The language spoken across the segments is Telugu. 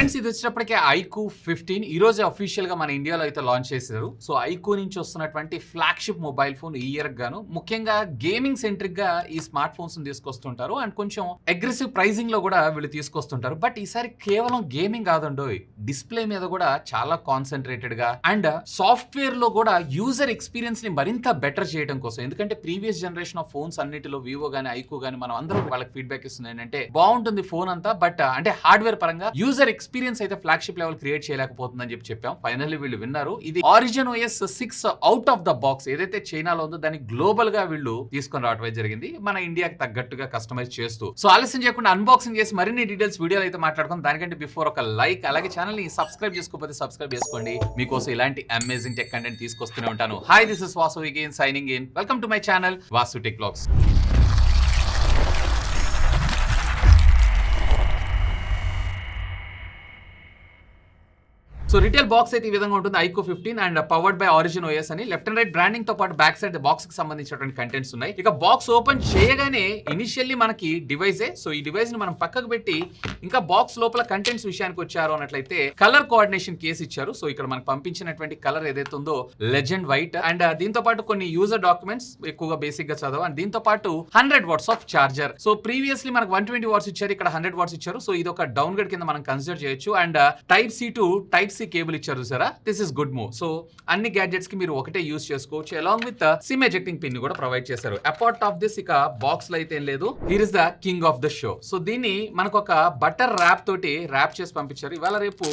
ఫ్రెండ్స్ ఇది వచ్చేటప్పటికే ఐక్యూ 15 ఈ రోజు అఫీషియల్ గా మన ఇండియాలో అయితే లాంచ్ చేశారు. సో ఐక్యూ నుంచి వస్తున్నటువంటి ఫ్లాగ్షిప్ మొబైల్ ఫోన్ ఈ ఇయర్ గాను ముఖ్యంగా గేమింగ్ సెంట్రిక్ గా ఈ స్మార్ట్ ఫోన్స్ తీసుకొస్తుంటారు అండ్ కొంచెం అగ్రెసివ్ ప్రైజింగ్ లో కూడా వీళ్ళు తీసుకొస్తుంటారు. బట్ ఈసారి కేవలం గేమింగ్ కాదండోయ్, డిస్ప్లే మీద కూడా చాలా కాన్సన్ట్రేటెడ్ గా అండ్ సాఫ్ట్వేర్ లో కూడా యూజర్ ఎక్స్పీరియన్స్ ని మరింత బెటర్ చేయడం కోసం. ఎందుకంటే ప్రీవియస్ జనరేషన్ ఆఫ్ ఫోన్స్ అన్నిటిలో వివో గానీ ఐక్యూ గానీ మనం అందరూ వాళ్ళకి ఫీడ్బ్యాక్ ఇస్తుంది ఏంటంటే బాగుంటుంది ఫోన్ అంతా, బట్ అంటే హార్డ్వేర్ పరంగా యూజర్ ఎక్స్పీరియన్స్ అయితే ఫ్లాగ్షిప్ లెవెల్ క్రియేట్ చేయలేకపోతుందని చెప్పాం. ఫైనల్లీ వీళ్ళు విన్నారు. ఇది origin OS 6 out of the box ఏదైతే చైనాలో ఉందో దాన్ని గ్లోబల్ గా వీళ్ళు తీసుకొని రావడం జరిగింది, మన ఇండియాకి తగ్గట్టుగా కస్టమైజ్ చేస్తూ. సో ఆలస్యం చేయకుండా అన్బాక్సింగ్ చేసి మరిన్ని డీటెయిల్స్ వీడియోలు అయితే మాట్లాడుకుందాం. దానికంటే బిఫోర్ ఒక లైక్, అలాగే ఛానల్ ని సబ్స్క్రైబ్ చేసుకోకపోతే సబ్స్క్రైబ్ చేసుకోండి. మీకోసం ఇలాంటి అమేజింగ్ టెక్ కంటెంట్ తీసుకొస్తూనే ఉంటాను. Hi, this is Vasu again signing in. Welcome to my channel Vasu tech vlogs. So retail box అయితే ఈ విధంగా ఉంటుంది. IQOO 15 and powered by origin OS అని లెఫ్ట్ అండ్ రైట్ బ్రాండింగ్ తో పాటు బ్యాక్ సైడ్ బాక్స్ కి సంబంధించినటువంటి కంటెంట్స్ ఉన్నాయి. ఇక బాక్స్ ఓపెన్ చేయగానే ఇనిషియల్లీ మనకి డివైసే. సో ఈ డివైస్ ని మనం పక్కకు పెట్టి ఇంకా బాక్స్ లోపల కంటెంట్స్ విషయానికి వచ్చారు అన్నట్లయితే కలర్ కోఆర్డినేషన్ కేసు ఇచ్చారు. సో ఇక్కడ మనకు పంపించినటువంటి కలర్ ఏదైతే ఉందో లెజెండ్ వైట్ అండ్ దీంతో పాటు కొన్ని యూజర్ డాక్యుమెంట్స్ ఎక్కువగా బేసిక్ గా చదవ అండ్ దీంతో పాటు 100 watts of charger. So previously మనకు 120 వాట్స్ ఇచ్చారు, ఇక్కడ 100 వాట్స్ ఇచ్చారు. సో ఇది ఒక డౌన్ గ్రేడ్ కింద మనం కన్సిడర్ చేయొచ్చు. And type C to type cable ఇచ్చారు సరే, this is good move. So అన్ని గ్యాడ్జెట్స్ కి మీరు ఒకటే యూజ్ చేసుకోవచ్చు. Along with SIM ejecting pin కూడా ప్రొవైడ్ చేశారు. అపార్ట్ ఆఫ్ దిస్ ఇక బాక్స్ లో అయితే ఏం లేదు. Here is the king of the show. So దీన్ని మనకు ఒక బటర్ ర్యాప్ తోటి ర్యాప్ చేసి పంపించారు. ఇవాళ రేపు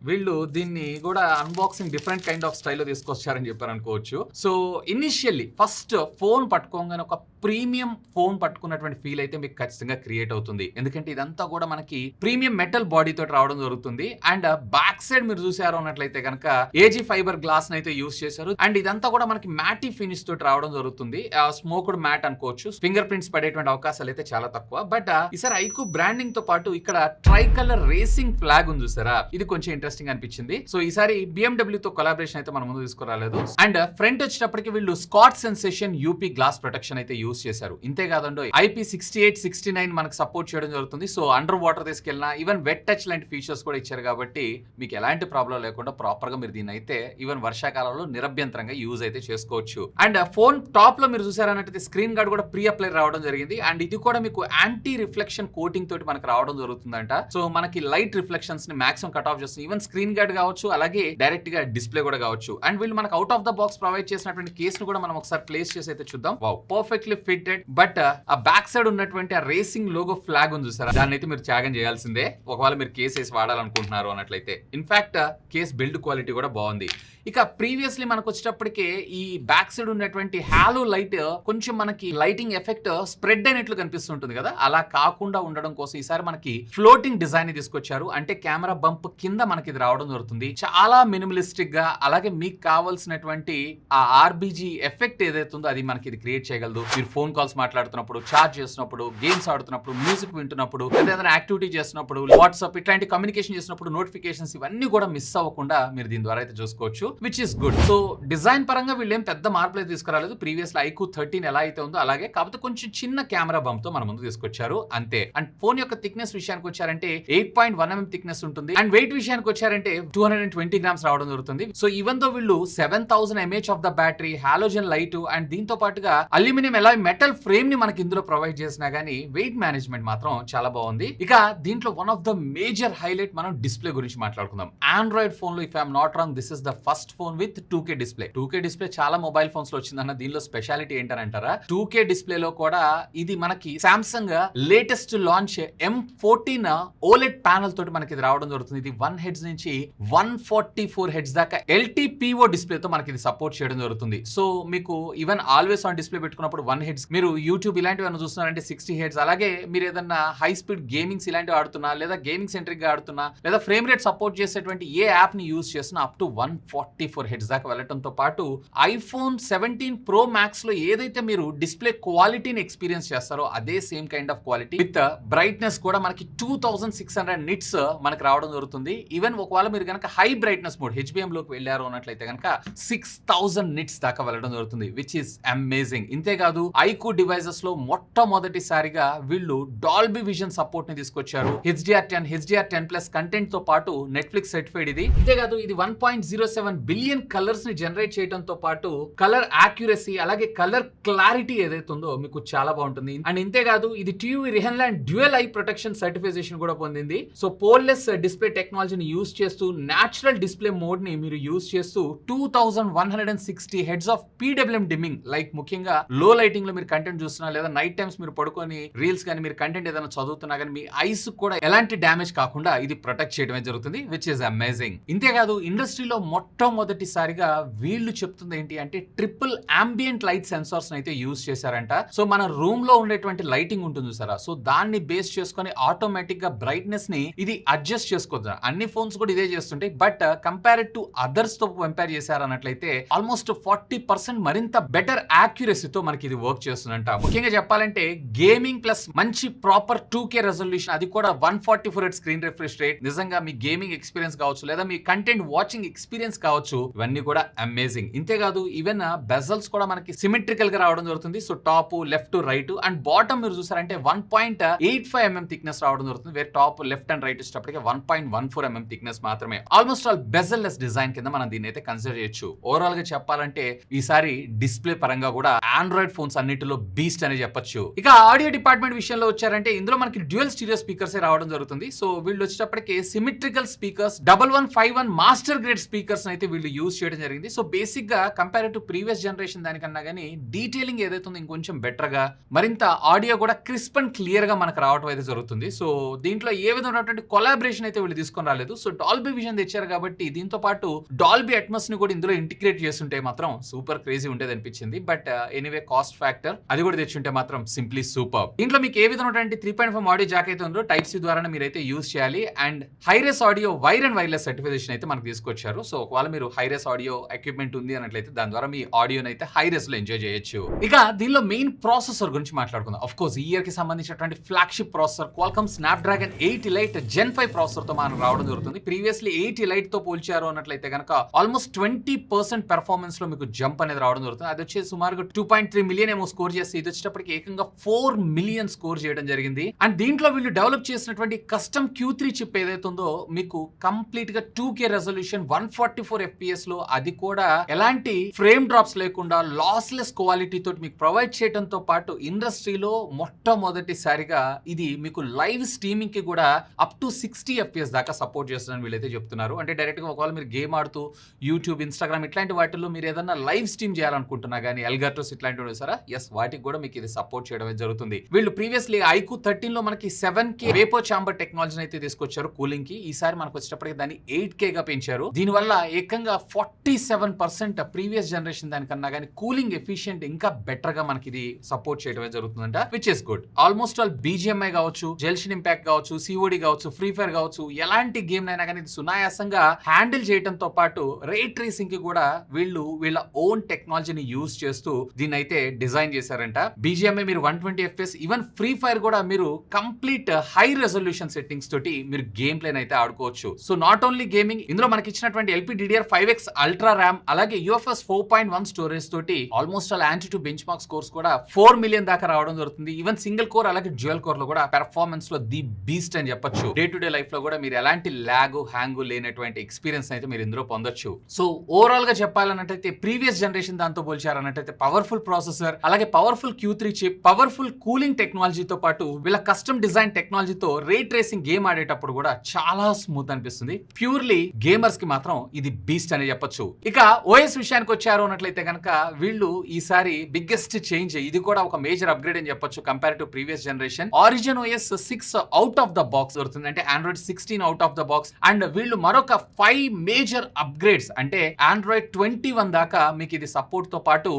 వీళ్ళు దీన్ని కూడా అన్బాక్సింగ్ డిఫరెంట్ కైండ్ ఆఫ్ స్టైల్లో తీసుకొచ్చారని చెప్పారు అనుకోవచ్చు. సో ఇనిషియల్లీ ఫస్ట్ ఫోన్ పట్టుకోగానే ఒక ప్రీమియం ఫోన్ పట్టుకున్నటువంటి ఫీల్ అయితే మీకు ఖచ్చితంగా క్రియేట్ అవుతుంది. ఎందుకంటే ఇదంతా కూడా మనకి ప్రీమియం మెటల్ బాడీ తోటి రావడం జరుగుతుంది. అండ్ బ్యాక్ సైడ్ మీరు చూసారు అన్నట్లయితే కనుక ఏజీ ఫైబర్ గ్లాస్ అయితే యూస్ చేశారు. అండ్ ఇదంతా కూడా మనకి మ్యాటీ ఫినిష్ తోటి రావడం జరుగుతుంది. స్మోక్డ్ మ్యాట్ అనుకోవచ్చు. ఫింగర్ ప్రింట్స్ పడేటువంటి అవకాశాలు అయితే చాలా తక్కువ. బట్ ఈసారి ఐక్యూ బ్రాండింగ్ తో పాటు ఇక్కడ ట్రై కలర్ రేసింగ్ ఫ్లాగ్ ఉంది చూసారా, ఇది కొంచెం ఇంట్రెస్టింగ్ అనిపించింది. సో ఈసారి BMW తో కొలాబరేషన్ అయితే మన ముందు తీసుకురాలేదు. అండ్ ఫ్రంట్ వచ్చేటప్పటికి వీళ్ళు Schott sensation up glass protection అయితే యూస్ చేశారు. ఇంతే కాదండి, IP68, 69 మనకు సపోర్ట్ చేయడం జరుగుతుంది. సో అండర్ వాటర్ తీసుకెళ్ళినా ఈవెన్ వెట్ టచ్ లాంటి ఫీచర్స్ కూడా ఇచ్చారు కాబట్టి మీకు ఎలాంటి ప్రాబ్లం లేకుండా ప్రాపర్ గా మీరు దీన్ని అయితే ఈవెన్ వర్షాకాలంలో నిరభ్యంతరంగా యూజ్ అయితే చేసుకోవచ్చు. అండ్ ఫోన్ టాప్ లో మీరు చూసారన్నట్టు స్క్రీన్ గార్డ్ కూడా ప్రీ అప్లై రావడం జరిగింది. అండ్ ఇది కూడా మీకు యాంటీ రిఫ్లెక్షన్ కోటింగ్ తోటి మనకు రావడం జరుగుతుందంట. సో మనకి లైట్ రిఫ్లెక్షన్స్ ని మాక్సిమం కట్ ఆఫ్ చేస్తుంది. ఈవెన్ స్క్రీన్ గార్డ్ కావచ్చు, అలాగే డైరెక్ట్ గా డిస్ప్లే కూడా కావచ్చు. అండ్ వీళ్ళు మనకు out of the box provide చేసినటువంటి కేస్ ను కూడా మనం ఒకసారి ప్లేస్ చేసి అయితే చూద్దాం. Wow, perfectly fitted. బట్ ఆ బ్యాక్ సైడ్ ఉన్నటువంటి ఆ రేసింగ్ లోగో ఫ్లాగ్ ఉంది చూసారా, దాన్ని అయితే మీరు త్యాగం చేయాల్సిందే ఒకవేళ మీరు కేస్ వేసి వాడాలనుకుంటున్నారు అన్నట్లయితే. ఇన్ఫాక్ట్ కేస్ బిల్డ్ క్వాలిటీ కూడా బాగుంది. ఇక ప్రీవియస్లీ మనకు వచ్చేటప్పటికే ఈ బ్యాక్ సైడ్ ఉన్నటువంటి హాలో లైట్ కొంచెం మనకి లైటింగ్ ఎఫెక్ట్ స్ప్రెడ్ అయినట్లు కనిపిస్తుంటుంది కదా, అలా కాకుండా ఉండడం కోసం ఈసారి మనకి ఫ్లోటింగ్ డిజైన్ తీసుకొచ్చారు. అంటే కెమెరా బంప్ కింద మనకి ఇది రావడం జరుగుతుంది. చాలా మినిమలిస్టిక్ గా, అలాగే మీకు కావాల్సినటువంటి ఆ RBG ఎఫెక్ట్ ఏదైతే ఉందో అది మనకి ఇది క్రియేట్ చేయగలదు. మీరు ఫోన్ కాల్స్ మాట్లాడుతున్నప్పుడు, చార్జ్ చేస్తున్నప్పుడు, గేమ్స్ ఆడుతున్నప్పుడు, మ్యూజిక్ వింటున్నప్పుడు, లేదా ఏదైనా యాక్టివిటీ చేస్తున్నప్పుడు, వాట్సాప్ ఇట్లాంటి కమ్యూనికేషన్ చేసినప్పుడు నోటిఫికేషన్స్ ఇవన్నీ కూడా మిస్ అవ్వకుండా మీరు దీని ద్వారా అయితే చూసుకోవచ్చు, which is good. So design పరంగా వీళ్ళు ఏం పెద్ద మార్పులు అయితే తీసుకురాలేదు. ప్రీవియస్ ఐక్యూ 13 ఎలా అయితే ఉందో అలాగే, కాకపోతే కొంచెం చిన్న కెమెరా బంప్ తో మన ముందు తీసుకొచ్చారు అంతే. అండ్ ఫోన్ యొక్క థిక్నెస్ విషయానికి వచ్చారంటే 8.1 mm థిక్నెస్ ఉంటుంది. అండ్ వెయిట్ విషయానికి వచ్చారంటే 220 grams రావడం జరుగుతుంది. సో ఈవెన్ దో వీళ్ళు 7000 mAh of the battery, halogen light and దీంతో పాటుగా అల్యూమినియం అలాయ్ మెటల్ ఫ్రేమ్ ని మనకి ఇందులో ప్రొవైడ్ చేసినా గానీ వెయిట్ మేనేజ్మెంట్ మాత్రం చాలా బాగుంది. ఇక దీంట్లో one of the major highlight మనం డిస్ప్లే గురించి మాట్లాడుకుందాం. ఆండ్రాయిడ్ ఫోన్ లో if I'm not wrong this is the first phone with 2K display. 2K display చాలా మొబైల్ ఫోన్స్ లో వచ్చిందన్న, దీనిలో స్పెషాలిటీ ఏంటని అంటారా, 2K డిస్ప్లే లో కూడా ఇది మనకి Samsung latest launch M14 OLED panel తోటి మనకి ఇది రావడం జరుగుతుంది. ఇది 1 Hz నుంచి 144 Hz దాకా LTPO డిస్ప్లే తో మనకి ఇది సపోర్ట్ చేయడం జరుగుతుంది. సో మీకు ఈవెన్ ఆల్వేస్ ఆన్ డిస్ప్లే పెట్టుకున్నప్పుడు 1 Hz, మీరు యూట్యూబ్ ఇలాంటివి చూస్తున్నారంటే 60 Hz, అలాగే మీరు ఏదన్నా హై స్పీడ్ గేమింగ్స్ ఇలాంటివి ఆడుతున్నా, లేదా గేమింగ్ సెంట్రిక్ గా ఆడుతున్నా, లేదా ఫ్రేమ్ రేట్ సపోర్ట్ చేసేటువంటి ఏ యాప్ ని యూజ్ చేస్తున్నా అప్ టు 144 Hz దాకా వెళ్ళటంతో పాటు iPhone 17 Pro Max లో ఏదైతే మీరు డిస్ప్లే క్వాలిటీని ఎక్స్పీరియన్స్ చేస్తారో అదే same kind of quality with brightness కూడా మనకి 2600 nits మనకి రావడం జరుగుతుంది. ఈవెన్ ఒకవేళ మీరు కనుక హై బ్రైట్నెస్ మోడ్ HBM లోకి వెళ్ళారు అన్నట్లయితే కనుక 6000 నిట్స్ దాకా వెళ్ళడం జరుగుతుంది, విచ్ ఇస్ అమేజింగ్. ఇంతేకాదు ఐక్యూ డివైజెస్ లో మొట్టమొదటిసారిగా వీళ్ళు డాల్బీ విజన్ సపోర్ట్ ని తీసుకొచ్చారు. HDR10 HDR10+ కంటెంట్ తో పాటు నెట్ఫ్లిక్స్ సర్టిఫైడ్ ఇది. ఇంతేకాదు ఇది 1.07 బిలియన్ కలర్స్ ని జనరేట్ చేయడంతో పాటు కలర్ యాక్యురసీ అలాగే కలర్ క్లారిటీ ఏదైతే ఉందో మీకు చాలా బాగుంటుంది. అండ్ ఇంతేకాదు ఇది TUV Rheinland dual eye protection certification కూడా పొందింది. సో పోల్లెస్ డిస్ప్లే టెక్నాలజీని యూస్ చేస్తూ న్యాచురల్ డిస్ప్లే మోడ్ ని మీరు యూస్ చేస్తూ 2160 hertz of PWM dimming, like ముఖ్యంగా లో లైటింగ్ లో మీరు కంటెంట్ చూస్తున్నా లేదా నైట్ టైమ్స్ మీరు పడుకొని రీల్స్ కానీ మీరు కంటెంట్ ఏదైనా చదువుతున్నా కానీ మీ ఐస్ కూడా ఎలాంటి డ్యామేజ్ కాకుండా ఇది ప్రొటెక్ట్ చేయడమే జరుగుతుంది, విచ్ ఇస్ అమేజింగ్. ఇంతేకాదు ఇండస్ట్రీలో మొట్టమొదటిసారిగా వీళ్ళు చెప్తుంది ఏంటి అంటే ట్రిపుల్ అంబియంట్ లైట్ సెన్సార్స్ అయితే యూజ్ చేశారంట. సో మన రూమ్ లో ఉండేటువంటి లైటింగ్ ఉంటుంది సార్, సో దాన్ని బేస్ చేసుకొని ఆటోమేటిక్ గా బ్రైట్నెస్ ని ఇది అడ్జస్ట్ చేసుకోవచ్చు. అన్ని ఫోన్స్ కూడా ఇదే చేస్తుంటాయి, బట్ కంపేర్డ్ టు అదర్స్ తో కంపేర్ చేశారన్నట్లయితే ఆల్మోస్ట్ 40% మరింత బెటర్ యాక్యురసీతో మనకి ఇది వర్క్ చేస్తుందంట. ముఖ్యంగా చెప్పాలంటే గేమింగ్ ప్లస్ మంచి ప్రాపర్ 2K రెజల్యూషన్, అది కూడా 144Hz స్క్రీన్ రిఫ్రెష్ రేట్. నిజంగా మీ గేమింగ్ ఎక్స్పీరియన్స్ కావచ్చు లేదా మీ కంటెంట్ వాచింగ్ ఎక్స్పీరియన్స్ కావచ్చు, ఇవన్నీ కూడా అమేజింగ్. ఇంతేకాదు ఈవెన్ బెజల్స్ కూడా మనకి సిమెట్రికల్ గా రావడం జరుగుతుంది. So top left right and bottom మీరు చూసారంటే 1.85 mm థిక్నెస్ రావడం జరుగుతుంది, వేరే టాప్ లెఫ్ట్ అండ్ రైట్ వచ్చేటప్పటికి 1.14 mm థిక్నెస్ మాత్రమే. Almost all bezel less design కింద మనం దీన్ని అయితే కన్సిడర్ చేయొచ్చు. ఓవరాల్ గా చెప్పాలంటే ఈసారి డిస్ప్లే పరంగా కూడా ఆండ్రాయిడ్ ఫోన్స్ అన్నిటిలో బీస్ట్ అని చెప్పొచ్చు. ఇక ఆడియో డిపార్ట్మెంట్ విషయంలో వచ్చారంటే ఇందులో మనకి డ్యూయల్ స్టీరియో స్పీకర్స్ రావడం జరుగుతుంది. సో వీళ్ళు వచ్చేటప్పటికి symmetrical speakers 1151 master grade speakers అయితే వీళ్ళు యూజ్ చేయడం జరిగింది. సో బేసిక్ గా కంపేర్ టు ప్రీవియస్ జనరేషన్ దానికన్నా గానీ డీటెయిలింగ్ ఏదైతే ఉందో ఇంకొంచెం బెటర్ గా మరింత ఆడియో కూడా క్రిస్ప్ అండ్ క్లియర్ గా మనకు రావడం అయితే జరుగుతుంది. సో దీంట్లో ఏ విధమైనటువంటి కొలాబరేషన్ అయితే వీళ్ళు తీసుకొని రాలేదు. సో డాల్బీ విజన్ తెచ్చారు కాబట్టి దీంతో పాటు డాల్బీ అట్మాస్ ని కూడా ఇందులో ఇంటిగ్రేట్ చేస్తుంటే మాత్రం సూపర్ క్రేజీ ఉండేది అనిపించింది. బట్ ఎనీవే కాస్ట్ ఫ్యాక్టర్ అది కూడా తెచ్చుంటే మాత్రం సింప్లీ సూపర్. దీంట్లో మీకు ఏ విధమైనటువంటి 3.5 ఆడియో జాక్ అయితే ఉందో టైప్ సి ద్వారా మీరైతే యూజ్ చేయాలి. And hi-res audio wire and wireless certification అయితే మనకు తీసుకొచ్చారు. సో ఒకవేళ మీరు హైరెస్ ఆడియో ఎక్విప్మెంట్ ఉంది అన్నట్లయితే దాని ద్వారా మీ ఆడియోని అయితే హైరెస్ లో ఎంజాయ్ చేయొచ్చు. ఇక దీనిలో మెయిన్ ప్రాసెసర్ గురించి మాట్లాడుకుందాం. ఆఫ్ కోర్స్ ఈ ఇయర్ కి సంబంధించినటువంటి flagship processor Qualcomm Snapdragon 8 elite Gen 5 processor తో మనం రావడం జరుగుతుంది. ప్రీవియస్లీ 8 ఎలైట్ తో పోల్చారు అన్నట్లయితే కనుక ఆల్మోస్ట్ 20% పెర్ఫార్మెన్స్ లో మీకు జంప్ అనేది రావడం జరుగుతుంది. అది వచ్చేసి సుమారుగా 2.3 మిలియన్ ఏమో స్కోర్ చేస్తే ఇది వచ్చేటప్పటికి ఏకంగా 4 మిలియన్ స్కోర్ చేయడం జరిగింది. అండ్ దీంట్లో వీళ్ళు డెవలప్ చేసినటువంటి కస్టమ్ Q3 చిప్ ఏదైతే ఉందో మీకు కంప్లీట్ గా 2K రెజల్యూషన్ 144 FPS లో, అది కూడా ఎలాంటి ఫ్రేమ్ డ్రాప్స్ లేకుండా లాస్లెస్ క్వాలిటీ తోటి మీకు ప్రొవైడ్ చేయడంతో పాటు ఇండస్ట్రీలో మొట్టమొదటిసారిగా ఇది మీకు లైవ్ స్ట్రీమింగ్ కి కూడా అప్ టు 60 FPS దాకా సపోర్ట్ చేస్తుందని వీళ్ళైతే చెప్తున్నారు. అంటే డైరెక్ట్ గా ఒకవేళ మీరు గేమ్ ఆడుతూ యూట్యూబ్, ఇన్స్టాగ్రామ్ ఇట్లాంటి వాటిల్లో మీరు ఏదైనా లైవ్ స్ట్రీమ్ చేయాలనుకుంటున్నా కానీ ఎల్గాటోస్ ఇట్లాంటివి సారా ఎస్ వాటికి కూడా మీకు ఇది సపోర్ట్ చేయడం జరుగుతుంది. వీళ్ళు ప్రీవియస్లీ IQ 13 లో మనకి 7K వేపో చాంబర్ టెక్నాలజీని అయితే తీసుకొచ్చారు కూలింగ్ కి. ఈసారి మనకు వచ్చేటప్పటికి దాన్ని 8K గా పెంచారు. దీనివల్ల ఏకంగా 47% ప్రీవియస్ జనరేషన్ దానికన్నా కానీ కూలింగ్ ఎఫిషియెంట్ ఇంకా బెటర్ గా మనకి ఇది సపోర్ట్ చేయడమే జరుగుతుందంట, which is good. Almost all BGMI కావచ్చు, జెల్షన్ ఇంపాక్ట్ కావచ్చు, COD కావచ్చు, ఫ్రీ ఫైర్ కావచ్చు, ఎలాంటి గేమ్ అయినా కానీ సునాయాసంగా హ్యాండిల్ చేయడంతో పాటు రే ట్రేసింగ్ కి కూడా వీళ్ళ ఓన్ టెక్నాలజీని యూజ్ చేస్తూ దీన్ని అయితే డిజైన్ చేశారంట. BGMI మీరు 120 FPS, ఈవెన్ ఫ్రీ ఫైర్ కూడా మీరు కంప్లీట్ హై రెజల్యూషన్ సెట్టింగ్స్ తోటి మీరు గేమ్ ప్లేన్ అయితే ఆడుకోవచ్చు. సో నాట్ ఓన్లీ గేమింగ్, ఇందులో మనకి ఇచ్చినటువంటి LPDDR5X అల్ట్రా ర్యామ్ అలాగే UFS 4.1 స్టోరేజ్ తోటి almost all anti bench mark scores కూడా 4 మిలియన్ దాకా రావడం జరుగుతుంది. ఈవెన్ సింగిల్ కోర్ అలాగే డ్యూయల్ కోర్ లో కూడా పెర్ఫార్మెన్స్ లో ది బీస్ట్ అని చెప్పొచ్చు. డే టు డే లైఫ్ లో కూడా మీరు ఎలాంటి ల్యాగ్ హ్యాంగ్ లేనటువంటి ఎక్స్పీరియన్స్ అయితే మీరు ఇందులో పొందొచ్చు. సో ఓవరాల్ గా చెప్పాలన్నట్టయితే ప్రీవియస్ జనరేషన్ దాంతో పోల్చారన్నట్టయితే పవర్ఫుల్ ప్రాసెసర్ అలాగే powerful Q3 chip, powerful cooling టెక్నాలజీతో పాటు వీళ్ళ కస్టమ్ డిజైన్ టెక్నాలజీతో రే ట్రేసింగ్ గేమ్ ఆడేటప్పుడు కూడా చాలా స్మూత్ అనిపిస్తుంది. ప్యూర్లీ గేమర్స్ కి మాత్రం ఇది బీస్ట్ అని చెప్పొచ్చు. ఇక OS విషయానికి వచ్చారు అన్నట్లయితే కనుక వీళ్ళు ఈసారి బిగ్గెస్ట్ చేంజ్, ఇది కూడా ఒక మేజర్ అప్గ్రేడ్ అని చెప్పొచ్చు compare to previous generation. Origin OS 6 out of the box దొరుకుతుంది, అంటే Android 16 out of the box. And వీళ్ళు మరొక 5 మేజర్ అప్గ్రేడ్స్ అంటే Android 21 దాకా మీకు ఇది సపోర్ట్ తో పాటు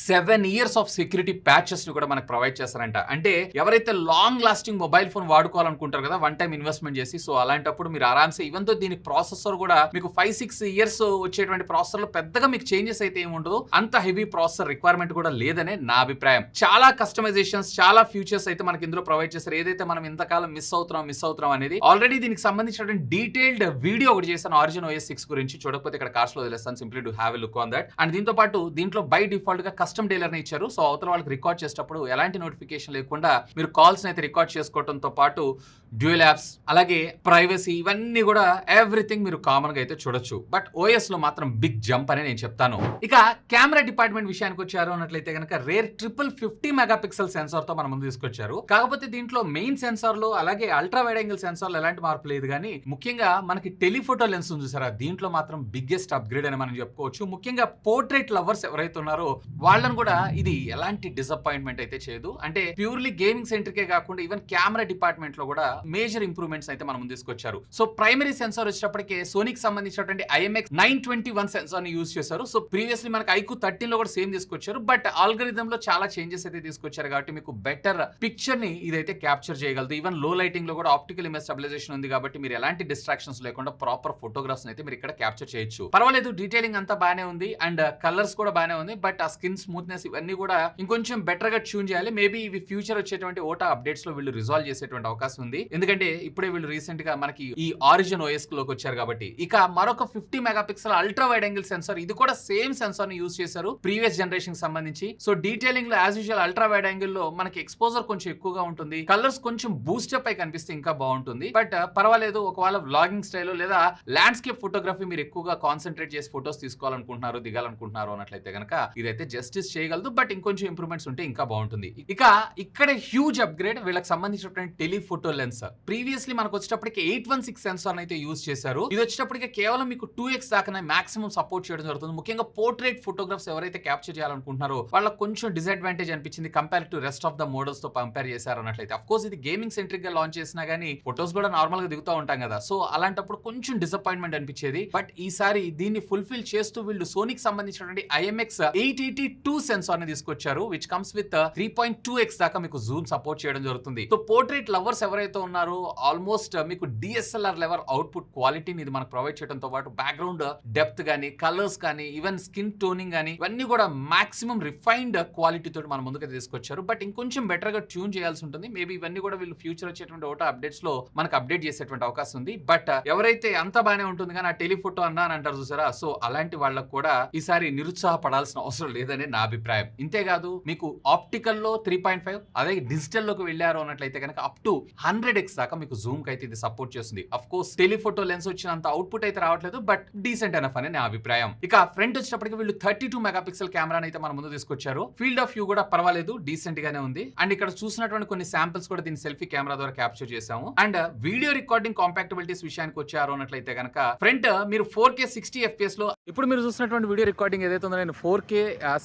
7 years ఆఫ్ సెక్యూరిటీ ప్యాచెస్ ని కూడా మనకు ప్రొవైడ్ చేస్తారంట. అంటే ఎవరైతే లాంగ్ లాస్టింగ్ మొబైల్ ఫోన్ వాడుకోవాలనుకుంటారు కదా వన్ టైం ఇన్వెస్ట్మెంట్ చేసి, సో అలాంటప్పుడు మీరు ఆరామ్సే ఈవెన్ తో దీని ప్రాసెసర్ కూడా మీకు 5-6 years వచ్చేటువంటి ప్రాసెసర్ లో పెద్దగా మీకు చేంజెస్ అయితే ఏమి ఉండదు, అంత హెవీ ప్రాసెసర్ రిక్వైర్మెంట్ కూడా లేదనే నా అభిప్రాయం. చాలా కస్టమైజేషన్స్, చాలా ఫీచర్స్ అయితే మనకి ఇందులో ప్రొవైడ్ చేస్తారు. ఏదైతే మనం ఇంతకాలం మిస్ అవుతున్నాం అనేది ఆల్రెడీ దీనికి సంబంధించినటువంటి డీటెయిల్ డీటెయిల్డ్ వీడియో ఒకటి చేశాను ఆరిజిన్ OS 6 గురించి. చూడకపోతే ఇక్కడ కార్డ్స్ లో వదిలేస్తాను, simply do have a look on that. And దీంతో పాటు దీంట్లో బై డిఫాల్ట్ గా కస్టమ్ డైలర్ ని ఇచ్చారు. సో అవతల వాళ్ళకి రికార్డ్ చేసేటప్పుడు ఎలాంటి నోటిఫికేషన్ లేకుండా మీరు కాల్స్ అయితే రికార్డ్ చేసుకోవడంతో పాటు డ్యూయల్ యాప్స్ అలాగే ప్రైవసీ ఇవన్నీ కూడా ఎవ్రీథింగ్ మీరు కామన్ గా అయితే చూడొచ్చు. బట్ ఓఎస్ లో మాత్రం బిగ్ జంప్ అని నేను చెప్తాను. ఇక కెమెరా డిపార్ట్మెంట్ విషయానికి వచ్చారు అన్నట్లయితే కనుక రేర్ 50 మెగాపిక్సెల్ సెన్సార్ తో మన ముందు తీసుకొచ్చారు. కాకపోతే దీంట్లో మెయిన్ సెన్సార్ లో అలాగే అల్ట్రా వైడ్ యాంగిల్ సెన్సార్ లో ఎలాంటి మార్పు లేదు, కానీ ముఖ్యంగా మనకి టెలిఫోటో లెన్స్ ఉంది చూసారా, దీంట్లో మాత్రం బిగ్గెస్ట్ అప్గ్రేడ్ అని మనం చెప్పుకోవచ్చు. ముఖ్యంగా పోర్ట్రేట్ లవర్స్ ఎవరైతే ఉన్నారో వాళ్ళని కూడా ఇది ఎలాంటి డిసప్పాయింట్మెంట్ అయితే చేయదు. అంటే ప్యూర్లీ గేమింగ్ సెంట్రికే కాకుండా ఈవెన్ కెమెరా డిపార్ట్మెంట్ లో కూడా మేజర్ ఇంప్రూవ్మెంట్స్ అయితే మనం తీసుకొచ్చారు. సో ప్రైమరీ సెన్సార్ వచ్చేటప్పటికే సోనీకి సంబంధించినటువంటి IMX 921 సెన్సార్ ని యూజ్ చేశారు. సో ప్రీవియస్లీ మనకి iQOO 13 లో కూడా సేమ్ తీసుకొచ్చారు. బట్ ఆల్గరిథం లో చాలా చేంజెస్ అయితే తీసుకొచ్చారు కాబట్టి మీకు బెటర్ పిక్చర్ ని ఇదైతే క్యాప్చర్ చేయగలదు. ఈవెన్ లో లైటింగ్ లో కూడా ఆప్టికల్ ఇమేజ్ స్టెబిలైజేషన్ ఉంది కాబట్టి మీరు ఎలాంటి డిస్ట్రాక్షన్స్ లేకుండా ప్రాపర్ ఫోటోగ్రాఫ్స్ అయితే మీరు ఇక్కడ క్యాప్చర్ చేయొచ్చు. పర్వాలేదు, డీటెయిలింగ్ అంతా బానే ఉంది అండ్ కలర్స్ కూడా బానే ఉంది. బట్ ఆ స్కిన్ స్మూత్నెస్ ఇవన్నీ కూడా ఇంకొంచెం బెటర్ గా ట్యూన్ చేయాలి. మేబీ ఇవి ఫ్యూచర్ వచ్చేటువంటి ఓటా అప్డేట్స్ లో వీళ్ళు రిజాల్వ్ చేసేటువంటి అవకాశం ఉంది. ఎందుకంటే ఇప్పుడే వీళ్ళు రీసెంట్ గా మనకి ఈ ఆరిజిన్ OS లోకి వచ్చారు కాబట్టి. ఇక మరొక 50 megapixel ultra wide angle censor, ఇది కూడా సేమ్ సెన్సార్ ని యూజ్ చేశారు ప్రీవియస్ జనరేషన్ కి సంబంధించి. సో డీటెయిలింగ్ లో as usual ultra wide angle లో మనకి ఎక్స్పోజర్ కొంచెం ఎక్కువగా ఉంటుంది, కలర్స్ కొంచెం బూస్టప్ అయి కనిపిస్తే ఇంకా బాగుంటుంది. బట్ పర్వాలేదు, ఒకవేళ వ్లాగింగ్ స్టైల్ లేదా ల్యాండ్స్కేప్ ఫోటోగ్రఫీ మీరు ఎక్కువగా కాన్సన్ట్రేట్ చేసి ఫోటోస్ తీసుకోవాలనుకుంటున్నారు, దిగాలనుకుంటున్నారు అన్నట్లయితే కనుక ఇదైతే జస్టిస్ చేయగలదు. బట్ ఇంకొంచెం ఇంప్రూవ్మెంట్స్ ఉంటే ఇంకా బాగుంటుంది. ఇక ఇక్కడ హ్యూజ్ అప్గ్రేడ్ వీళ్ళకి సంబంధించినటువంటి టెలిఫోటో లెన్స్. ప్రీవియస్లీ మనకు వచ్చేటప్పటికి 816 సెన్సార్ అయితే యూజ్ చేశారు. ఇది వచ్చేటప్పటికి కేవలం మీకు 2x దాకా మాక్సిమం సపోర్ట్ చేయడం జరుగుతుంది. ముఖ్యంగా పోర్ట్రేట్ ఫోటోగ్రాఫ్స్ ఎవరైతే క్యాప్చర్ చేయాలనుకుంటున్నారో వాళ్ళకి కొంచెం డిసడ్వాంటేజ్ అనిపించింది compare to rest of the models తో కంపేర్ చేశారు అన్నట్లయితే. అఫ్ కోర్స్ ఇది గేమింగ్ సెంట్రిక్ గా లాంచ్ చేసినా గానీ ఫోటోస్ కూడా నార్మల్ గా దిగుతూ ఉంటాం కదా, సో అలాంటప్పుడు కొంచెం డిసప్పాయింట్మెంట్ అనిపించేది. బట్ ఈసారి దీన్ని ఫుల్ఫిల్ చేస్తూ వీళ్ళు సోనీకి సంబంధించినటువంటి IMX 882 సెన్సార్ ని తీసుకొచ్చారు, విచ్ కమ్స్ విత్ 3.2x దాకా మీకు జూమ్ సపోర్ట్ చేయడం జరుగుతుంది. సో పోర్ట్రేట్ లవర్స్ ఎవరైతే ఉన్నారో ఆల్మోస్ట్ మీకు DSLR లెవెల్ అవుట్పుట్ క్వాలిటీని ఇది మనకు ప్రొవైడ్ చేయడంతో పాటు బ్యాక్గ్రౌండ్ డెప్త్ గానీ, కలర్స్ కానీ, ఈవెన్ స్కిన్ టోనింగ్ కానీ ఇవన్నీ కూడా మాక్సిమం రిఫైన్డ్ క్వాలిటీ తోటి మన ముందుకు తీసుకొచ్చారు. బట్ ఇంకొంచెం బెటర్ గా ట్యూన్ చేయాల్సి ఉంటుంది. మేబీ ఇవన్నీ కూడా వీళ్ళు ఫ్యూచర్ వచ్చేటువంటి ఓటా అప్డేట్స్ లో మనకు అప్డేట్ చేసేటువంటి అవకాశం ఉంది. బట్ ఎవరైతే అంత బానే ఉంటుంది కానీ ఆ టెలిఫోటో అన్నా అని అంటారు చూసారా, సో అలాంటి వాళ్ళకు కూడా ఈసారి నిరుత్సాహపడాల్సిన అవసరం లేదని నా అభిప్రాయం. ఇంతేకాదు మీకు ఆప్టికల్ లో 3.5 అదే డిజిటల్ లోకి వెళ్ళారు అన్నట్లయితే కనుక అప్ టు 100x దాకా మీకు జూమ్ కి అయితే ఇది సపోర్ట్ చేస్తుంది. అఫ్ కోర్స్ టెలిఫోటో లెన్స్ వచ్చినంత అవుట్పుట్ అయితే రావట్లేదు, బట్ డీసెంట్ ఎనఫ్ అని నా అభిప్రాయం. ఇక ఫ్రంట్ వచ్చేటప్పటికి వీళ్ళు 32 మెగాపిక్సెల్ కెమెరా అయితే మన ముందు తీసుకొచ్చారు. ఫీల్డ్ ఆఫ్ వ్యూ కూడా పర్వాలేదు, డీసెంట్ గానే ఉంది. అండ్ ఇక్కడ చూసినటువంటి కొన్ని శాంపిల్స్ కూడా దీని సెల్ఫీ కెమెరా ద్వారా క్యాప్చర్ చేసాము. అండ్ వీడియో రికార్డింగ్ కాంపాక్టబిలిటీస్ విషయానికి వచ్చారు అన్నట్లయితే కనుక ఫ్రంట్ మీరు 4K 60 FPS లో ఇప్పుడు మీరు చూసినటువంటి వీడియో రికార్డింగ్ ఏదైతే ఉందో నేను 4K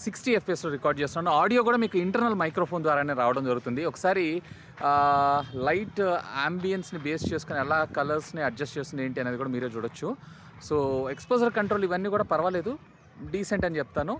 60 FPS లో రికార్డ్ చేస్తున్నాను. ఆడియో కూడా మీకు ఇంటర్నల్ మైక్రోఫోన్ ద్వారానే రావడం జరుగుతుంది. ఒకసారి లైట్ అంబియన్స్ని బేస్ చేసుకుని ఎలా కలర్స్ని అడ్జస్ట్ చేస్తుంది ఏంటి అనేది కూడా మీరే చూడొచ్చు. సో ఎక్స్పోజర్ కంట్రోల్ ఇవన్నీ కూడా పర్వాలేదు, డీసెంట్ అని చెప్తాను.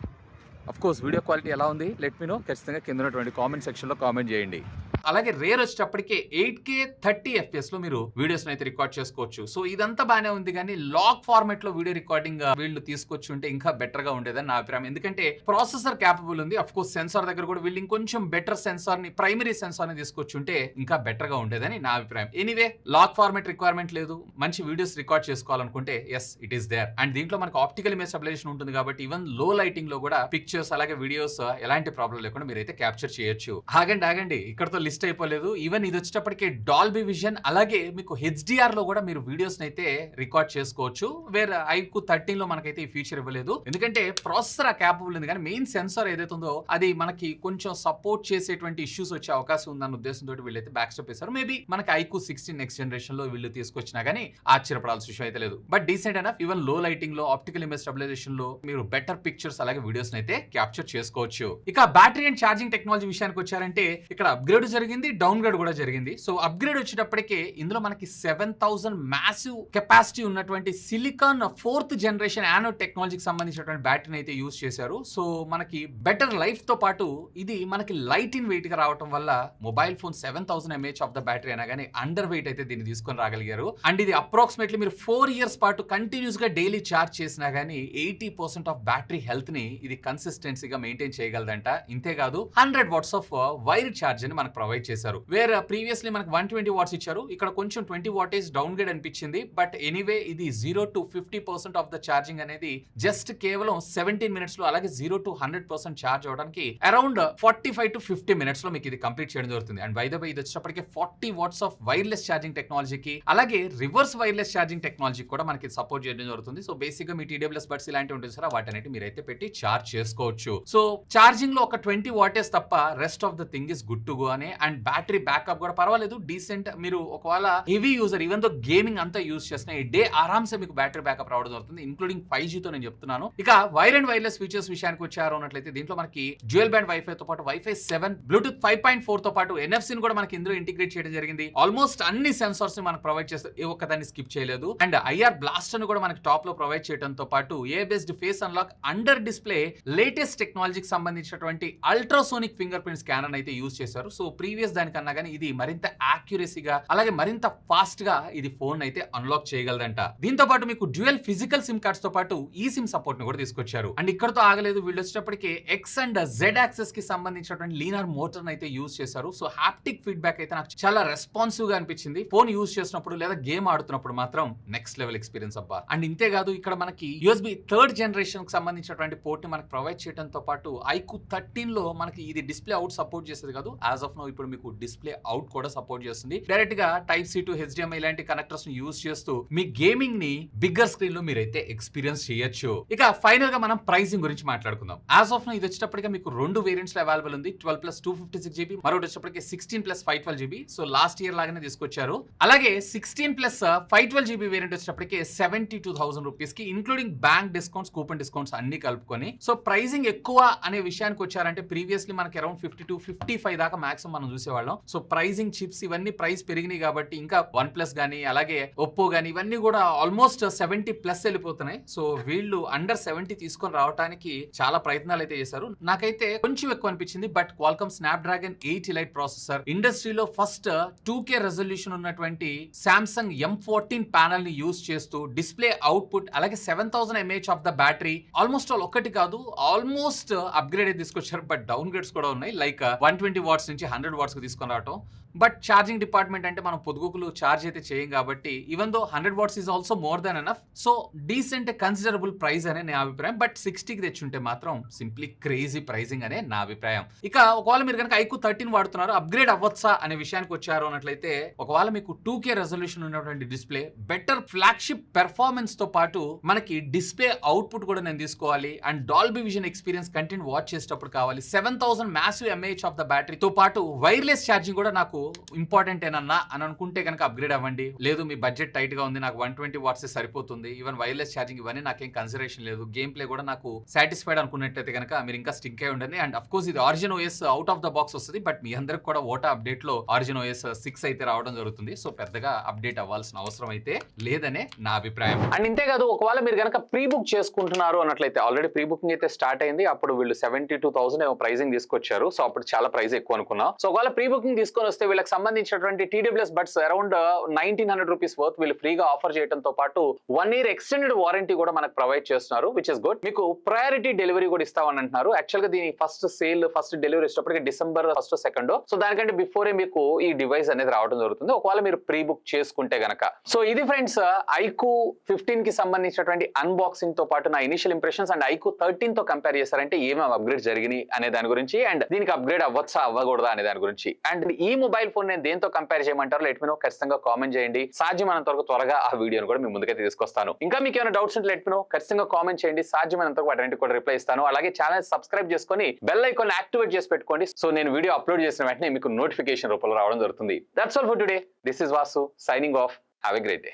అఫ్ కోర్స్ వీడియో క్వాలిటీ ఎలా ఉంది లెట్ మీ నో, ఖచ్చితంగా కింద ఉన్నటువంటి కామెంట్ సెక్షన్లో కామెంట్ చేయండి. అలాగే రేర్ వచ్చేటప్పటికే 8K 30 FPS లో మీరు వీడియోస్ అయితే రికార్డ్ చేసుకోవచ్చు. సో ఇదంతా బానే ఉంది, కానీ లాగ్ ఫార్మాట్ లో వీడియో రికార్డింగ్ వీళ్ళు తీసుకొచ్చి ఉంటే ఇంకా బెటర్ గా ఉండేదని నా అభిప్రాయం. ఎందుకంటే ప్రాసెసర్ క్యాపబుల్ ఉంది. అఫ్ కోర్స్ సెన్సార్ దగ్గర కూడా వీళ్ళు ఇంకొంచెం బెటర్ సెన్సార్ ని, ప్రైమరీ సెన్సార్ ని తీసుకొచ్చి ఉంటే ఇంకా బెటర్ గా ఉండేదని నా అభిప్రాయం. ఎనీవే లాగ్ ఫార్మాట్ రిక్వైర్మెంట్ లేదు, మంచి వీడియోస్ రికార్డ్ చేసుకోవాలనుకుంటే yes it is there. And దీంట్లో మనకు ఆప్టికల్ ఇమేజ్ స్టెబిలైజేషన్ ఉంటుంది కాబట్టి ఈవెన్ లో లైటింగ్ లో కూడా పిక్చర్స్ అలాగే వీడియోస్ ఎలాంటి ప్రాబ్లం లేకుండా మీరైతే క్యాప్చర్ చేయొచ్చు. ఆగండి ఇక్కడతో లిస్ట్ అయిపోలేదు. ఈవెన్ ఇది వచ్చేటప్పటికి డాల్బీ విజన్ అలాగే మీకు HDR లో కూడా మీరు వీడియోస్ అయితే రికార్డ్ చేసుకోవచ్చు. వేరే iQOO 13 లో మనకైతే ఈ ఫీచర్ ఇవ్వలేదు, ఎందుకంటే ప్రాసెసర్ క్యాపబుల్ ఉంది, కానీ మెయిన్ సెన్సార్ ఏదైతే ఉందో అది మనకి కొంచెం సపోర్ట్ చేసేటువంటి ఇష్యూస్ వచ్చే అవకాశం ఉందన్న ఉద్దేశంతో వీళ్ళైతే బ్యాక్ స్టెప్ వేశారు. మేబీ మనకి iQOO 16 నెక్స్ట్ జనరేషన్ లో వీళ్ళు తీసుకొచ్చినా కానీ ఆశ్చర్యపడాల్సిన విషయం అయితే లేదు. But decent enough. ఈవెన్ లో లైటింగ్ లో, ఆప్టికల్ ఇమేజ్ స్టెబిలైజేషన్ లో మీరు బెటర్ పిక్చర్స్ అలాగే వీడియోస్ అయితే క్యాప్చర్ చేసుకోవచ్చు. ఇక బ్యాటరీ అండ్ ఛార్జింగ్ టెక్నాలజీ విషయానికి వచ్చారంటే ఇక్కడ అప్గ్రేడ్ జరిగింది, డౌన్ గ్రేడ్ కూడా జరిగింది. సో అప్గ్రేడ్ వచ్చేటప్పటికే ఇందులో మనకి 7000 మ్యాసివ్ కెపాసిటీ ఉన్నటువంటి సిలికాన్ 4th జనరేషన్ యానోడ్ టెక్నాలజీకి సంబంధించినటువంటి బ్యాటరీని అయితే యూజ్ చేశారు. సో మనకి బెటర్ లైఫ్ తో పాటు ఇది మనకి లైట్ ఇన్ వెయిట్ గా రావడం వల్ల mobile phone 7000 mAh of the battery అయినా కానీ అండర్ వెయిట్ అయితే దీన్ని తీసుకొని రాగలిగారు. అండ్ ఇది అప్రాక్సిమేట్లీ మీరు 4 years పాటు కంటిన్యూస్ గా డైలీ చార్జ్ చేసినా గానీ 80% ఆఫ్ బ్యాటరీ హెల్త్ ని ఇది కన్సిస్టెన్సీగా మెయింటైన్ చేయగలదంట. ఇంతేకాదు 100 watts ఆఫ్ వైర్ ఛార్జ్ ని మనకు ప్రొవైడ్ ప్రొవైడ్ చేశారు. వేర్ ప్రీవియస్లీ మనకు 120 వాట్స్ ఇచ్చారు, ఇక్కడ కొంచెం 20 వాటేజ్ డౌన్ గ్రేడ్ అనిపించింది. బట్ ఎనీవే ఇది 0 to 50% ఆఫ్ ద ఛార్జింగ్ అనేది జస్ట్ కేవలం 17 మినిట్స్ లో, అలాగే 0 to 100% ఛార్జ్ అవడానికి అరౌండ్ 45 to 50 మినిట్స్ లో మీకు ఇది కంప్లీట్ చేయడం జరుగుతుంది. అండ్ బై ద వే ఇది వచ్చేటప్పటికి 40 వాట్స్ ఆఫ్ వైర్లెస్ ఛార్జింగ్ టెక్నాలజీకి, అలాగే రివర్స్ వైర్లెస్ ఛార్జింగ్ టెక్నాలజీ కూడా మనకి సపోర్ట్ చేయడం జరుగుతుంది. సో బేసిక్ గా మీ TWS బడ్స్ ఇలాంటివి ఉంటుంది సార్, వాటన్నిటి మీరైతే పెట్టి ఛార్జ్ చేసుకోవచ్చు. సో ఛార్జింగ్ లో ఒక 20 వాటేజ్ తప్ప rest of the thing is good to go అనే. అండ్ బ్యాటరీ బ్యాకప్ కూడా పర్వాలేదు, డీసెంట్. మీరు ఒకవేళ heavy user, even though gaming అంతా యూజ్ చేసిన ఈ డే ఆరామ్సే మీకు బ్యాటరీ బ్యాకప్ రావడం జరుగుతుంది, ఇంక్లూడింగ్ 5G తో నేను చెప్తున్నాను. ఇక వైర్ అండ్ వైర్లెస్ ఫీచర్స్ విషయానికి వచ్చారు అన్నట్లయితే దీంట్లో మనకి డ్యూయల్ బ్యాండ్ వైఫై తో పాటు వైఫై 7, బ్లూటూత్ 5.4 తో పాటు NFC ని కూడా మనకి ఇందులో ఇంటిగ్రేట్ చేయడం జరిగింది. ఆల్మోస్ట్ అన్ని సెన్సార్స్ ని మనకు ప్రొవైడ్ చేస్తారు, ఏ ఒక్కదాన్ని స్కిప్ చేయలేదు. అండ్ IR బ్లాస్టర్ ని కూడా మనకి టాప్ లో ప్రొవైడ్ చేయడంతో పాటు A based face unlock, under display latest టెక్నాలజీకి సంబంధించినటువంటి అల్ట్రాసోనిక్ ఫింగర్ ప్రింట్ స్కానర్ అయితే యూజ్ చేశారు. సో ప్రీవియస్ దానికన్నా కానీ ఇది మరింత యాక్యురసీగా, అలాగే మరింత ఫాస్ట్ గా ఇది ఫోన్ అయితే అన్లాక్ చేయగలదంట. దీంతో పాటు మీకు డ్యూయల్ ఫిజికల్ సిమ్ కార్డ్స్ తో పాటు ఈ సిమ్ సపోర్ట్ ని కూడా తీసుకొచ్చారు. అండ్ ఇక్కడతో ఆగలేదు, వీళ్ళు వచ్చేటప్పటికి X అండ్ Z యాక్సెస్ కి సంబంధించినటువంటి లీనర్ మోటార్ అయితే యూజ్ చేశారు. సో హాప్టిక్ ఫీడ్బ్యాక్ అయితే నాకు చాలా రెస్పాన్సివ్ గా అనిపించింది. ఫోన్ యూజ్ చేసినప్పుడు లేదా గేమ్ ఆడుతున్నప్పుడు మాత్రం నెక్స్ట్ లెవెల్ ఎక్స్పీరియన్స్ అబ్బా. అండ్ ఇంతే కాదు, ఇక్కడ మనకి USB 3rd జనరేషన్ కి సంబంధించినటువంటి పోర్ట్ ని మనకి ప్రొవైడ్ చేయడంతో పాటు iQOO 13 లో మనకి ఇది డిస్ప్లే అవుట్ సపోర్ట్ చేసేది కాదు, యాజ్ ఆఫ్ నౌ ఇప్పుడు మీకు డిస్ప్లే అవుట్ కూడా సపోర్ట్ చేస్తుంది. డైరెక్ట్ గా Type-C to HDMI ఇలాంటి కనెక్టర్స్ ని యూజ్ చేస్తూ మీ గేమింగ్ ని బిగ్గర్ స్క్రీన్ లో మీరైతే ఎక్స్పీరియన్స్ చేయొచ్చు. ఇక ఫైనల్ గా మనం ప్రైసింగ్ గురించి మాట్లాడుకుందాం. యాజ్ ఆఫ్ నౌ ఇది వచ్చేటప్పటికి మీకు 2 వేరియంట్స్ లో అవైలబుల్ ఉంది, 12 + 256GB, మరొకటి వచ్చేటప్పటికి 16 + 512GB. సో లాస్ట్ ఇయర్ లాగానే తీసుకొచ్చారు. అలాగే 16 + 512GB వేరియంట్ వచ్చేటప్పటికి 72,000 రూపీస్ కి, including bank discounts, coupon discounts అన్ని కలుపుకొని. సో ప్రైసింగ్ ఎక్కువ అనే విషయానికి వచ్చారంటే ప్రీవియస్లీ మనకి అరౌండ్ 52-55 దాకా మాక్సిమం మనం చూసేవాళ్ళం. సో ప్రైసింగ్ చిప్స్ ఇవన్నీ ప్రైస్ పెరిగినాయి కాబట్టి ఇంకా OnePlus గానీ అలాగే ఒప్పో గానీ ఇవన్నీ కూడా ఆల్మోస్ట్ 70+ వెళ్ళిపోతున్నాయి. సో వీళ్ళు అండర్ 70 తీసుకొని రావడానికి చాలా ప్రయత్నాలు అయితే చేశారు. నాకైతే కొంచెం ఎక్కువ అనిపించింది. But Qualcomm Snapdragon 8 elite processor, ఇండస్ట్రీలో ఫస్ట్ 2K రెజల్యూషన్ ఉన్నటువంటి Samsung M14 ప్యానల్ ని యూజ్ చేస్తూ డిస్ప్లే అవుట్పుట్, అలాగే 7000 mAh of the battery, almost ఒకటి కాదు ఆల్మోస్ట్ అప్గ్రేడ్ అయితే తీసుకొచ్చారు. బట్ డౌన్ గ్రేడ్స్ కూడా ఉన్నాయి, లైక్ 120 వాట్స్ నుంచి 100 వాట్స్ కి తీసుకొని రావటం. బట్ ఛార్జింగ్ డిపార్ట్మెంట్ అంటే మనం పొద్దుగుకులు ఛార్జ్ అయితే చేయం కాబట్టి even though 100 watts is also more than enough. So decent considerable price అనే నా అభిప్రాయం. బట్ 60కి తెచ్చుంటే మాత్రం సింప్లీ క్రేజీ ప్రైసింగ్ అనే నా అభిప్రాయం. ఇక ఒకవేళ మీరు కనుక iQOO 13 వాడుతున్నారు, అప్గ్రేడ్ అవ్వచ్చా అనే విషయానికి వచ్చారు అన్నట్లయితే ఒకవేళ మీకు 2K రెజల్యూషన్ ఉన్నటువంటి డిస్ప్లే, బెటర్ ఫ్లాగ్షిప్ పెర్ఫార్మెన్స్ తో పాటు మనకి డిస్ప్లే అవుట్పుట్ కూడా నేను తీసుకోవాలి, and Dolby vision experience content watch చేసేటప్పుడు కావాలి, 7000 massive mAh of the battery తో పాటు వైర్లెస్ ఛార్జింగ్ కూడా నాకు ఇంపార్టెంట్ ఏనన్నా అని అనుకుంటే కనుక అప్గ్రేడ్ అవ్వండి. లేదు మీ బడ్జెట్ టైట్ గా ఉంది, నాకు 120 వాట్స్ సరిపోతుంది, ఈవెన్ వైర్లెస్ ఛార్జింగ్ ఇవన్నీ నాకేం కన్సిడరేషన్ లేదు, గేమ్ ప్లే కూడా నాకు సాటిస్ఫైడ్ అనుకున్నట్టయితే కనుక మీరు ఇంకా స్టిక్ అయి ఉండండి. అండ్ అఫ్ కోర్స్ ఇది Origin OS out of the box వస్తుంది. బట్ మీ అందరికి కూడా ఓటా అప్డేట్ లో Origin OS 6 అయితే రావడం జరుగుతుంది. సో పెద్దగా అప్డేట్ అవ్వాల్సిన అవసరం అయితే లేదనే నా అభిప్రాయం. అండ్ ఇంతే కాదు, ఒకవేళ మీరు కనుక ప్రీ బుక్ చేసుకుంటున్నారు అన్నట్లయితే ఆల్రెడీ ప్రీ బుకింగ్ అయితే స్టార్ట్ అయింది. అప్పుడు వీళ్ళు 72,000 ఏమో ప్రైసింగ్ తీసుకొచ్చారు. సో అప్పుడు చాలా ప్రైస్ ఎక్కువ అనుకున్నాం. సో ఒకవేళ ప్రీ బుకింగ్ తీసుకొని వస్తే వీళ్ళకి సంబంధించినటువంటి TWS buds around 1900 rupees worth వీళ్ళు ఫ్రీగా ఆఫర్ చేయడంతో పాటు 1 year ఎక్స్టెండెడ్ వారంటీ కూడా మనకు ప్రొవైడ్ చేస్తున్నారు, విచ్ ఇస్ గుడ్. మీకు ప్రయారిటీ డెలివరీ కూడా ఇస్తామని అంటున్నారు. యాక్చువల్ గా దీని ఫస్ట్ డెలివరీ ఇచ్చినప్పటికీ December 1st, 2nd. సో దానికంటే బిఫోరే మీకు ఈ డివైస్ అనేది రావడం జరుగుతుంది ఒకవేళ మీరు ప్రీ బుక్ చేసుకుంటే గనక. సో ఇది ఫ్రెండ్స్ iQOO 15 కి సంబంధించినటువంటి అన్బాక్సింగ్ తో పాటు నా ఇనిషియల్ ఇంప్రెషన్స్. అండ్ iQOO 13 తో కంపేర్ చేశారంటే ఏమేమి అప్గ్రేడ్ జరిగినాయి అనే దాని గురించి, అండ్ దీనికి అప్గ్రేడ్ అవ్వచ్చా అవ్వకూడదా అనే దాని గురించి. అండ్ ఈ మొబైల్ ఫోన్ నేను దేంతో కంపేర్ చేయమంటారో లెట్ మీ నో, ఖచ్చితంగా కామెంట్ చేయండి. సాధ్యమైనంత వరకు త్వరగా ఆ వీడియోని కూడా మీ ముందుకైతే తీసుకొస్తాను. ఇంకా మీకు ఏమైనా డౌట్స్ ఉంటే లెట్ మీ నో, ఖచ్చితంగా కామెంట్ చేయండి. సాధ్యమైనంత వరకు వాటి కూడా రిప్లై ఇస్తాను. అలాగే ఛానల్ సబ్స్క్రైబ్ చేసుకొని బెల్ ఐకాన్ యాక్టివేట్ చేసి పెట్టుకోండి. సో నేను వీడియో అప్లోడ్ చేసిన వెంటనే మీకు నోటిఫికేషన్ రూపంలో రావడం జరుగుతుంది. That's all for today. This is Vasu signing off. Have a great day.